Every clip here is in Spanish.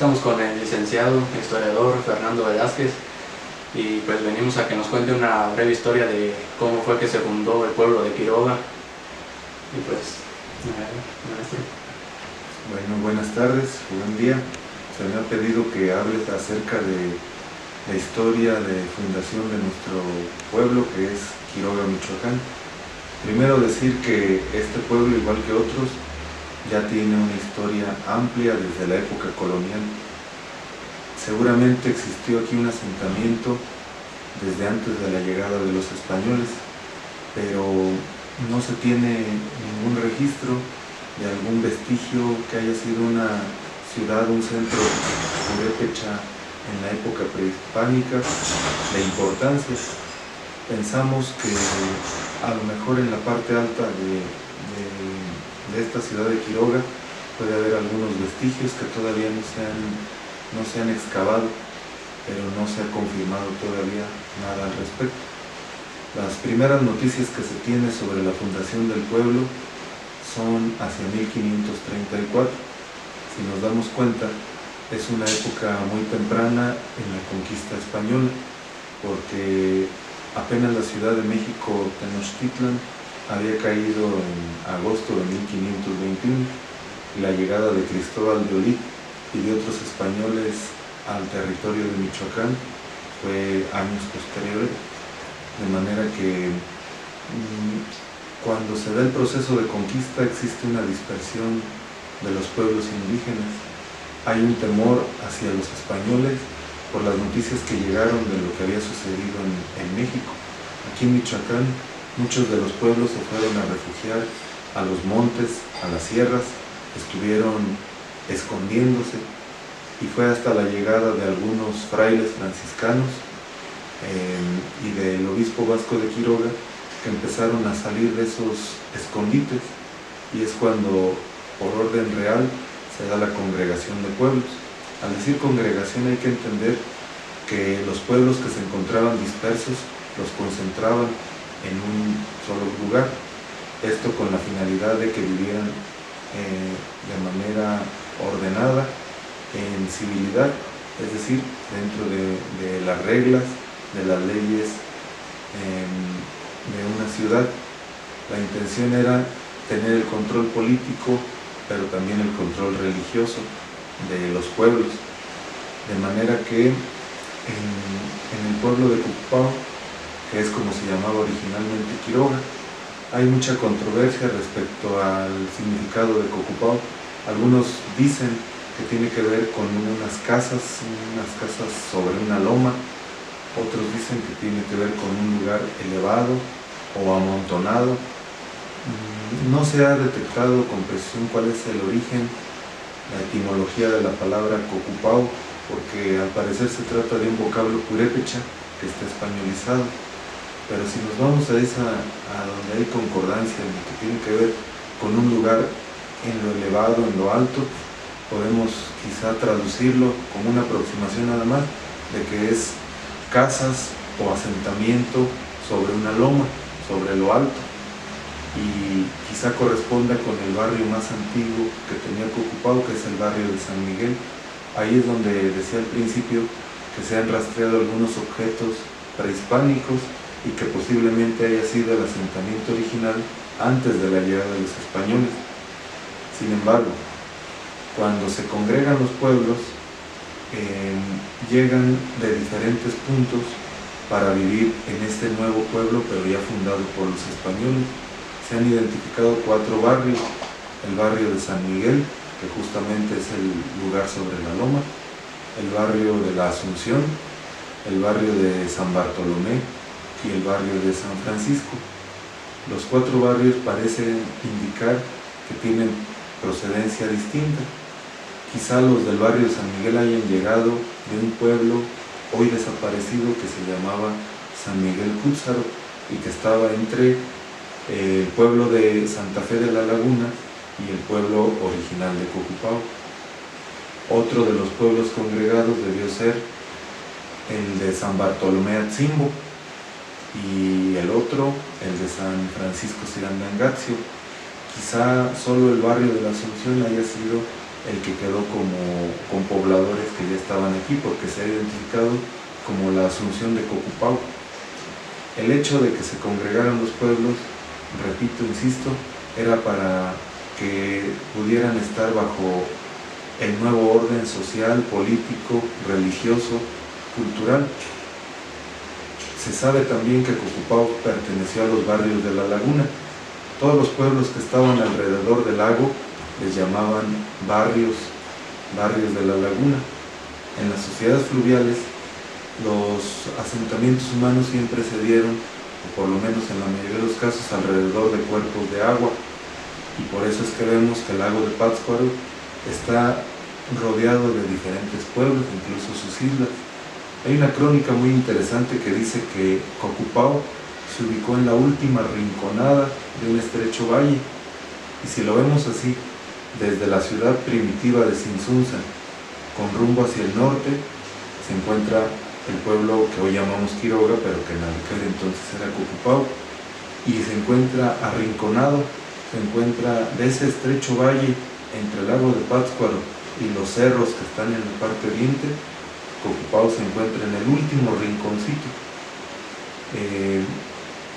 estamos con el licenciado historiador Fernando Velázquez y pues venimos a que nos cuente una breve historia de cómo fue que se fundó el pueblo de Quiroga. Y pues, maestro. Bueno, buenas tardes, buen día. Se me ha pedido que hable acerca de la historia de fundación de nuestro pueblo, que es Quiroga, Michoacán. Primero decir que este pueblo, igual que otros, ya tiene una historia amplia desde la época colonial. Seguramente existió aquí un asentamiento desde antes de la llegada de los españoles, pero no se tiene ningún registro de algún vestigio que haya sido una ciudad, un centro purépecha en la época prehispánica de importancia. Pensamos que a lo mejor en la parte alta de esta ciudad de Quiroga puede haber algunos vestigios que todavía no se han excavado, pero no se ha confirmado todavía nada al respecto. Las primeras noticias que se tiene sobre la fundación del pueblo son hacia 1534. Si nos damos cuenta, es una época muy temprana en la conquista española, porque apenas la Ciudad de México, Tenochtitlan, había caído en agosto de 1521, y la llegada de Cristóbal de Olid y de otros españoles al territorio de Michoacán fue años posteriores, de manera que cuando se da el proceso de conquista existe una dispersión de los pueblos indígenas. Hay un temor hacia los españoles por las noticias que llegaron de lo que había sucedido en México. Aquí en Michoacán muchos de los pueblos se fueron a refugiar a los montes, a las sierras, estuvieron escondiéndose, y fue hasta la llegada de algunos frailes franciscanos y del obispo Vasco de Quiroga que empezaron a salir de esos escondites, y es cuando por orden real se da la congregación de pueblos. Al decir congregación hay que entender que los pueblos que se encontraban dispersos los concentraban en un solo lugar, esto con la finalidad de que vivieran de manera ordenada, en civilidad, es decir, dentro de las reglas, de las leyes de una ciudad. La intención era tener el control político, pero también el control religioso de los pueblos, de manera que en el pueblo de Cocupao, que es como se llamaba originalmente Quiroga, hay mucha controversia respecto al significado de Cocupao. Algunos dicen que tiene que ver con unas casas sobre una loma, otros dicen que tiene que ver con un lugar elevado o amontonado. No se ha detectado con precisión cuál es el origen, la etimología de la palabra Cocupao, porque al parecer se trata de un vocablo purépecha que está españolizado. Pero si nos vamos a donde hay concordancia, en lo que tiene que ver con un lugar en lo elevado, en lo alto, podemos quizá traducirlo como una aproximación nada más de que es casas o asentamiento sobre una loma, sobre lo alto, y quizá corresponda con el barrio más antiguo que tenía Cocupao, que es el barrio de San Miguel. Ahí es donde decía al principio que se han rastreado algunos objetos prehispánicos y que posiblemente haya sido el asentamiento original antes de la llegada de los españoles. Sin embargo, cuando se congregan los pueblos, llegan de diferentes puntos para vivir en este nuevo pueblo, pero ya fundado por los españoles. Se han identificado 4 barrios: el barrio de San Miguel, que justamente es el lugar sobre la loma; el barrio de la Asunción; el barrio de San Bartolomé; y el barrio de San Francisco. Los 4 barrios parecen indicar que tienen procedencia distinta. Quizá los del barrio de San Miguel hayan llegado de un pueblo hoy desaparecido que se llamaba San Miguel Cútzaro y que estaba entre el pueblo de Santa Fe de la Laguna y el pueblo original de Cocupao. Otro de los pueblos congregados debió ser el de San Bartolomé Atzimbo, y el otro, el de San Francisco Cirandangatzio. Quizá solo el barrio de la Asunción haya sido el que quedó con pobladores que ya estaban aquí, porque se ha identificado como la Asunción de Cocupau. El hecho de que se congregaran los pueblos, repito, insisto, era para que pudieran estar bajo el nuevo orden social, político, religioso, cultural. Se sabe también que Cocupau perteneció a los barrios de la laguna. Todos los pueblos que estaban alrededor del lago les llamaban barrios de la laguna. En las sociedades fluviales, los asentamientos humanos siempre se dieron, o por lo menos en la mayoría de los casos, alrededor de cuerpos de agua. Y por eso es que vemos que el lago de Pátzcuaro está rodeado de diferentes pueblos, incluso sus islas. Hay una crónica muy interesante que dice que Cocupau se ubicó en la última rinconada de un estrecho valle. Y si lo vemos así, desde la ciudad primitiva de Sinsunza, con rumbo hacia el norte, se encuentra el pueblo que hoy llamamos Quiroga, pero que en aquel entonces era Cocupau, y se encuentra arrinconado, se encuentra de ese estrecho valle entre el lago de Pátzcuaro y los cerros que están en la parte oriente. Cocupau se encuentra en el último rinconcito.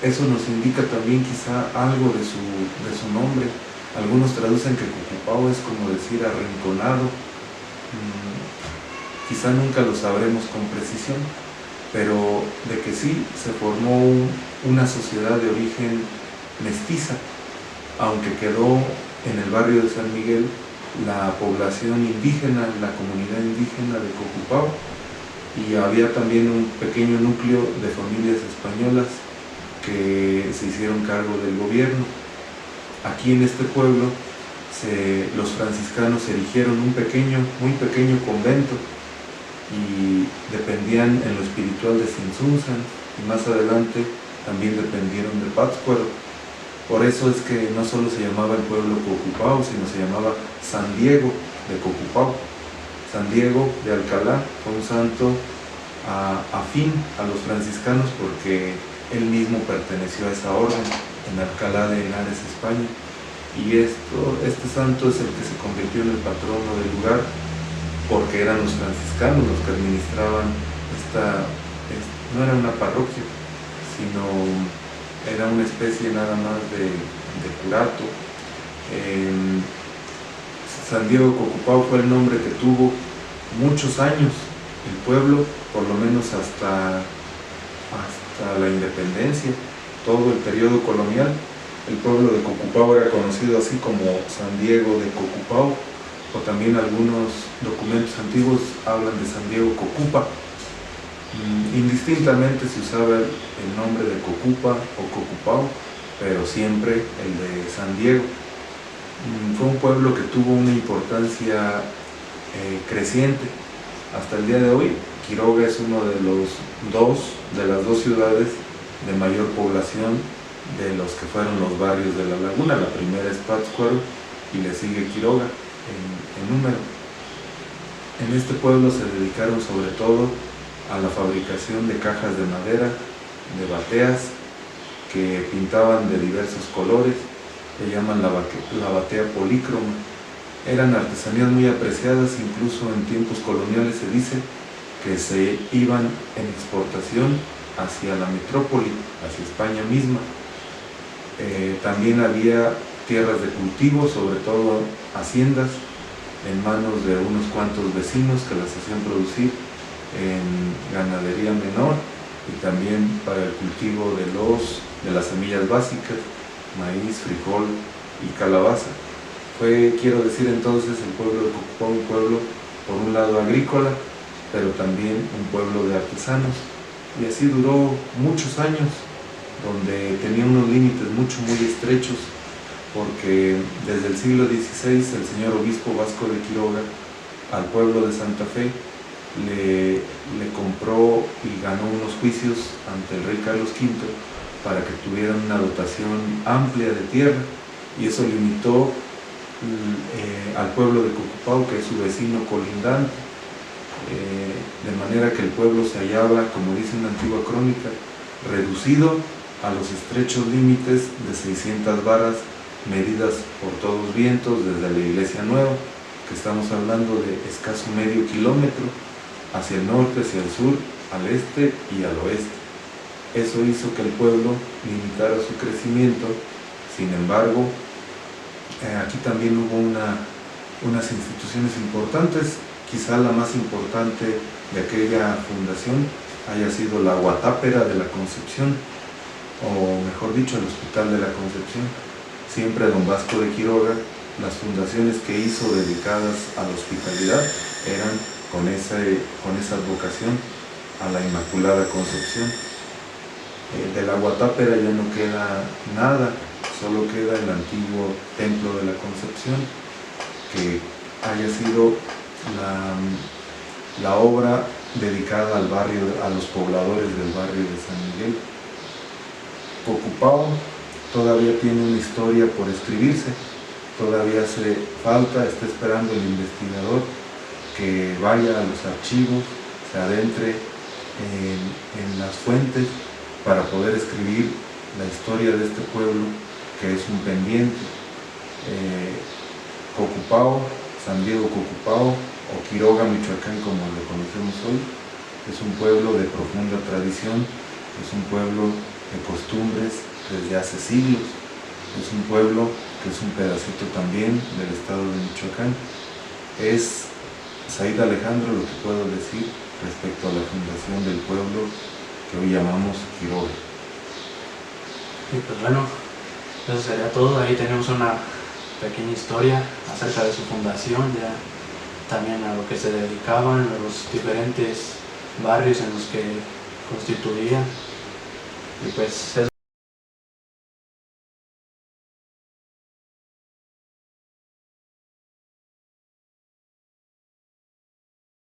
Eso nos indica también quizá algo de su nombre. Algunos traducen que Cocupau es como decir arrinconado. Quizá nunca lo sabremos con precisión, pero de que sí se formó una sociedad de origen mestiza, aunque quedó en el barrio de San Miguel la población indígena, la comunidad indígena de Cocupau, y había también un pequeño núcleo de familias españolas que se hicieron cargo del gobierno. Aquí en este pueblo los franciscanos erigieron un muy pequeño convento y dependían en lo espiritual de Sinsunzan, y más adelante también dependieron de Pátzcuaro. Por eso es que no solo se llamaba el pueblo Cocupau, sino se llamaba San Diego de Cocupau. San Diego de Alcalá fue un santo afín a los franciscanos porque él mismo perteneció a esa orden en Alcalá de Henares, España. Y este santo es el que se convirtió en el patrono del lugar, porque eran los franciscanos los que administraban no era una parroquia, sino era una especie nada más de curato. San Diego Cocupau fue el nombre que tuvo muchos años el pueblo, por lo menos hasta la independencia, todo el periodo colonial. El pueblo de Cocupau era conocido así como San Diego de Cocupau, o también algunos documentos antiguos hablan de San Diego Cocupa. Indistintamente se usaba el nombre de Cocupa o Cocupau, pero siempre el de San Diego. Fue un pueblo que tuvo una importancia creciente. Hasta el día de hoy, Quiroga es uno de las dos ciudades de mayor población de los que fueron los barrios de la laguna. La primera es Pátzcuaro y le sigue Quiroga en número. En este pueblo se dedicaron sobre todo a la fabricación de cajas de madera, de bateas que pintaban de diversos colores, le llaman la batea polícroma. Eran artesanías muy apreciadas, incluso en tiempos coloniales se dice que se iban en exportación hacia la metrópoli, hacia España misma. También había tierras de cultivo, sobre todo haciendas, en manos de unos cuantos vecinos que las hacían producir en ganadería menor y también para el cultivo de las semillas básicas, maíz, frijol y calabaza. Quiero decir entonces, el pueblo de Cocupau, un pueblo por un lado agrícola, pero también un pueblo de artesanos, y así duró muchos años, donde tenía unos límites muy estrechos, porque desde el siglo XVI el señor obispo Vasco de Quiroga al pueblo de Santa Fe le compró y ganó unos juicios ante el rey Carlos V para que tuvieran una dotación amplia de tierra, y eso limitó al pueblo de Cocupau, que es su vecino colindante, de manera que el pueblo se hallaba, como dice una antigua crónica, reducido a los estrechos límites de 600 varas medidas por todos vientos desde la Iglesia Nueva. que estamos hablando de escaso medio kilómetro, hacia el norte, hacia el sur, al este y al oeste. Eso hizo que el pueblo limitara su crecimiento. Sin embargo, aquí también hubo unas instituciones importantes. Quizá la más importante de aquella fundación haya sido la Guatápera de la Concepción, o mejor dicho, el Hospital de la Concepción. Siempre don Vasco de Quiroga, las fundaciones que hizo dedicadas a la hospitalidad eran con esa advocación a la Inmaculada Concepción. De la Guatápera ya no queda nada, solo queda el antiguo Templo de la Concepción, que haya sido la obra dedicada al barrio, a los pobladores del barrio de San Miguel. Cocupao todavía tiene una historia por escribirse, todavía hace falta, está esperando el investigador que vaya a los archivos, se adentre en las fuentes para poder escribir la historia de este pueblo, que es un pendiente. Cocupao, San Diego Cocupao, o Quiroga, Michoacán, como lo conocemos hoy, es un pueblo de profunda tradición, es un pueblo de costumbres desde hace siglos, es un pueblo que es un pedacito también del estado de Michoacán. Es, Said Alejandro, lo que puedo decir respecto a la fundación del pueblo que hoy llamamos Quiroga. Y pues bueno, eso sería todo. Ahí tenemos una pequeña historia acerca de su fundación, ya también a lo que se dedicaban, a los diferentes barrios en los que constituían. Y pues